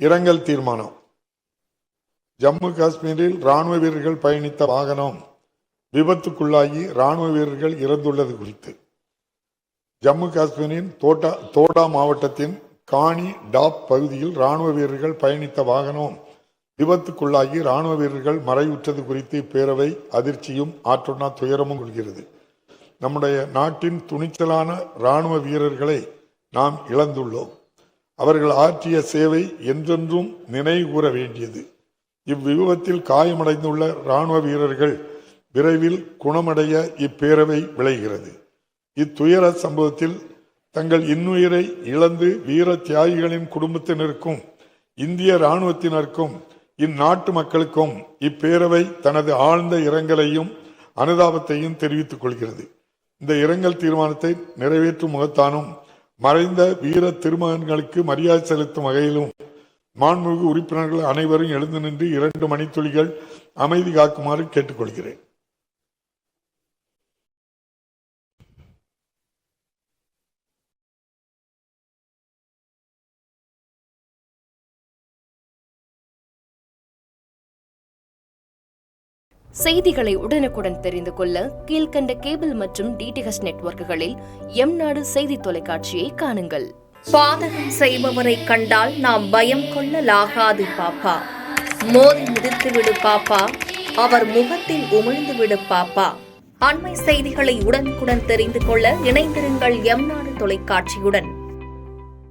இரங்கல் தீர்மானம். ஜம்மு காஷ்மீரில் ராணுவ வீரர்கள் பயணித்த வாகனம் விபத்துக்குள்ளாகி ராணுவ வீரர்கள் இறந்துள்ளது குறித்து ஜம்மு காஷ்மீரின் தோடா மாவட்டத்தின் காணி டாப் பகுதியில் ராணுவ வீரர்கள் பயணித்த வாகனம் விபத்துக்குள்ளாகி ராணுவ வீரர்கள் மறைவுற்றது குறித்து பேரவை அதிர்ச்சியும் ஆற்றுண்ணா துயரமும் கொள்கிறது. நம்முடைய நாட்டின் துணிச்சலான ராணுவ வீரர்களை நாம் இழந்துள்ளோம். அவர்கள் ஆற்றிய சேவை என்றென்றும் நினைவு கூற வேண்டியது. இவ்விபத்தில் காயமடைந்துள்ள ராணுவ வீரர்கள் விரைவில் குணமடைய இப்பேரவை விளைகிறது. இத்துயர சம்பவத்தில் தங்கள் இன்னுயிரை இழந்து வீர தியாகிகளின் குடும்பத்தினருக்கும் இந்திய இராணுவத்தினருக்கும் இந்நாட்டு மக்களுக்கும் இப்பேரவை தனது ஆழ்ந்த இரங்கலையும் அனுதாபத்தையும் தெரிவித்துக் கொள்கிறது. இந்த இரங்கல் தீர்மானத்தை நிறைவேற்றும் முகத்தானும் மறைந்த வீர திருமகன்களுக்கு மரியாதை செலுத்தும் வகையிலும் மாண்புமிகு உறுப்பினர்கள் அனைவரும் எழுந்து நின்று 2 மணித்துளிகள் அமைதி காக்குமாறு கேட்டுக்கொள்கிறேன். செய்திகளை உடனுக்குடன் தெரிந்து கொள்ள கீழ்கண்ட கேபிள் மற்றும் டிடிஎச் நெட்வொர்க்குகளில் எம்நாடு செய்தி தொலைக்காட்சியை காணுங்கள். பாதகம் செய்பவரை கண்டால் நாம் பயம் கொள்ளலாகாது பாப்பா. மோதி மிதித்து விடு பாப்பா, அவர் முகத்தில் உமிழ்ந்து விடு பாப்பா. அண்மை செய்திகளை உடனுக்குடன் தெரிந்து கொள்ள இணைந்திருங்கள் எம்நாடு தொலைக்காட்சியுடன்.